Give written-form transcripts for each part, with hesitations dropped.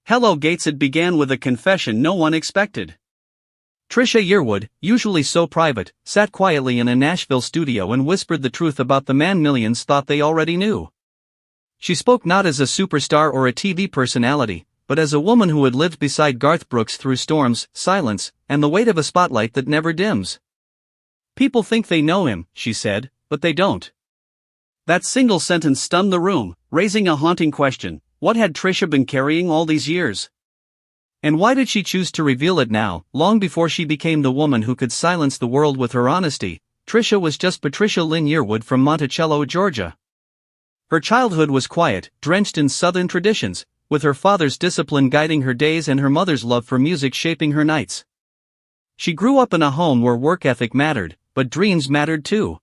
Hello Gates. It began with a confession no one expected. Trisha Yearwood, usually so private, sat quietly in a Nashville studio and whispered the truth about the man millions thought they already knew. She spoke not as a superstar or a TV personality, but as a woman who had lived beside Garth Brooks through storms, silence, and the weight of a spotlight that never dims. People think they know him, she said, but they don't. That single sentence stunned the room, raising a haunting question: what had Trisha been carrying all these years? And why did she choose to reveal it now, long before she became the woman who could silence the world with her honesty? Trisha was just Patricia Lynn Yearwood from Monticello, Georgia. Her childhood was quiet, drenched in Southern traditions, with her father's discipline guiding her days and her mother's love for music shaping her nights. She grew up in a home where work ethic mattered, but dreams mattered too.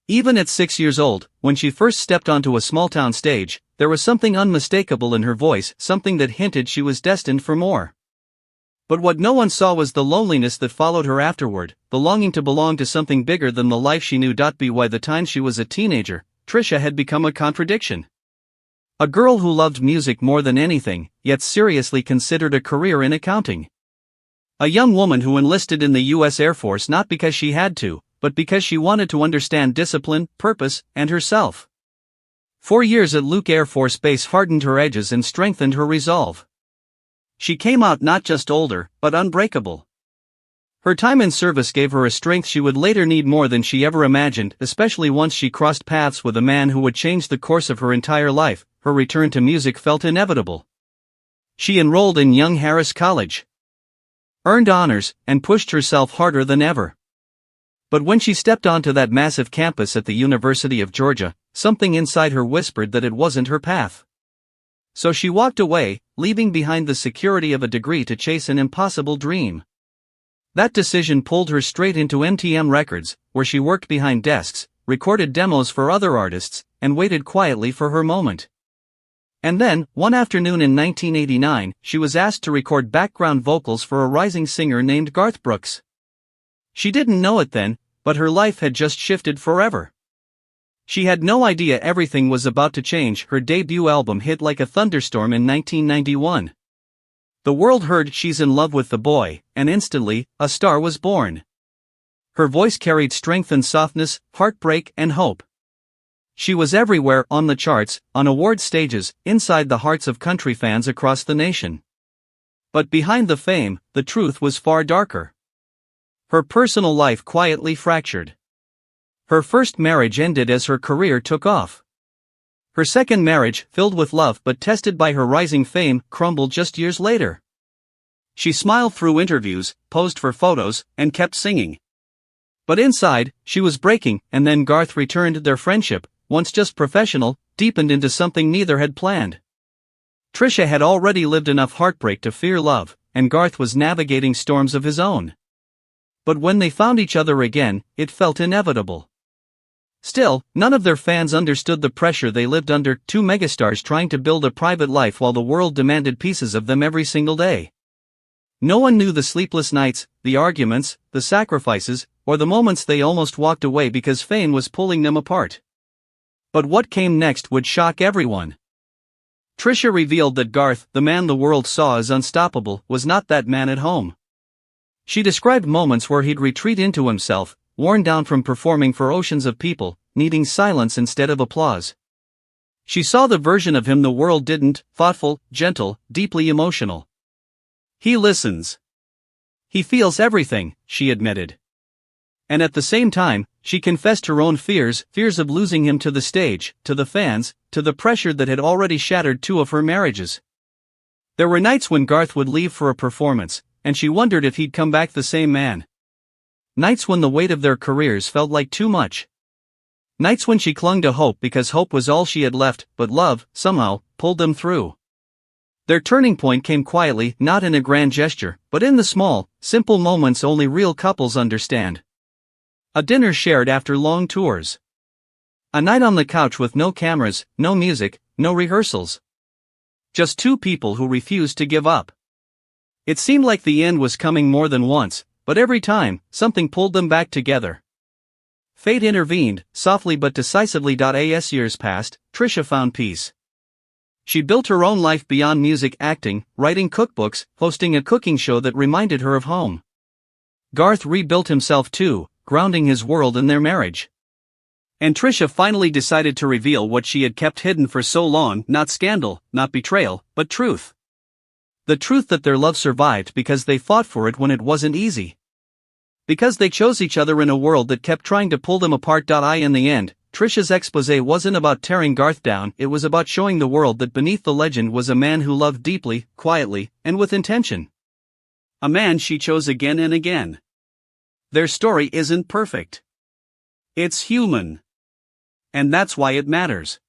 Even at 6 years old, when she first stepped onto a small-town stage, there was something unmistakable in her voice, something that hinted she was destined for more. But what no one saw was the loneliness that followed her afterward, the longing to belong to something bigger than the life she knew. By the time she was a teenager, Trisha had become a contradiction. A girl who loved music more than anything, yet seriously considered a career in accounting. A young woman who enlisted in the U.S. Air Force not because she had to, but because she wanted to understand discipline, purpose, and herself. 4 years at Luke Air Force Base hardened her edges and strengthened her resolve. She came out not just older, but unbreakable. Her time in service gave her a strength she would later need more than she ever imagined, especially once she crossed paths with a man who would change the course of her entire life. Her return to music felt inevitable. She enrolled in Young Harris College, earned honors, and pushed herself harder than ever. But when she stepped onto that massive campus at the University of Georgia, something inside her whispered that it wasn't her path. So she walked away, leaving behind the security of a degree to chase an impossible dream. That decision pulled her straight into MTM Records, where she worked behind desks, recorded demos for other artists, and waited quietly for her moment. And then, one afternoon in 1989, she was asked to record background vocals for a rising singer named Garth Brooks. She didn't know it then, but her life had just shifted forever. She had no idea everything was about to change. Her debut album hit like a thunderstorm in 1991. The world heard "She's in Love with the Boy," and instantly, a star was born. Her voice carried strength and softness, heartbreak and hope. She was everywhere, on the charts, on award stages, inside the hearts of country fans across the nation. But behind the fame, the truth was far darker. Her personal life quietly fractured. Her first marriage ended as her career took off. Her second marriage, filled with love but tested by her rising fame, crumbled just years later. She smiled through interviews, posed for photos, and kept singing. But inside, she was breaking, and then Garth returned. Their friendship, once just professional, deepened into something neither had planned. Trisha had already lived enough heartbreak to fear love, and Garth was navigating storms of his own. But when they found each other again, it felt inevitable. Still, none of their fans understood the pressure they lived under, two megastars trying to build a private life while the world demanded pieces of them every single day. No one knew the sleepless nights, the arguments, the sacrifices, or the moments they almost walked away because fame was pulling them apart. But what came next would shock everyone. Trisha revealed that Garth, the man the world saw as unstoppable, was not that man at home. She described moments where he'd retreat into himself, worn down from performing for oceans of people, needing silence instead of applause. She saw the version of him the world didn't: thoughtful, gentle, deeply emotional. He listens. He feels everything, she admitted. And at the same time, she confessed her own fears of losing him to the stage, to the fans, to the pressure that had already shattered 2 of her marriages. There were nights when Garth would leave for a performance, and she wondered if he'd come back the same man. Nights when the weight of their careers felt like too much. Nights when she clung to hope because hope was all she had left, but love, somehow, pulled them through. Their turning point came quietly, not in a grand gesture, but in the small, simple moments only real couples understand. A dinner shared after long tours. A night on the couch with no cameras, no music, no rehearsals. Just 2 people who refused to give up. It seemed like the end was coming more than once, but every time, something pulled them back together. Fate intervened, softly but decisively. As years passed, Trisha found peace. She built her own life beyond music, acting, writing cookbooks, hosting a cooking show that reminded her of home. Garth rebuilt himself too, grounding his world in their marriage. And Trisha finally decided to reveal what she had kept hidden for so long, not scandal, not betrayal, but truth. The truth that their love survived because they fought for it when it wasn't easy. Because they chose each other in a world that kept trying to pull them apart. In the end, Trisha's exposé wasn't about tearing Garth down, it was about showing the world that beneath the legend was a man who loved deeply, quietly, and with intention. A man she chose again and again. Their story isn't perfect. It's human. And that's why it matters.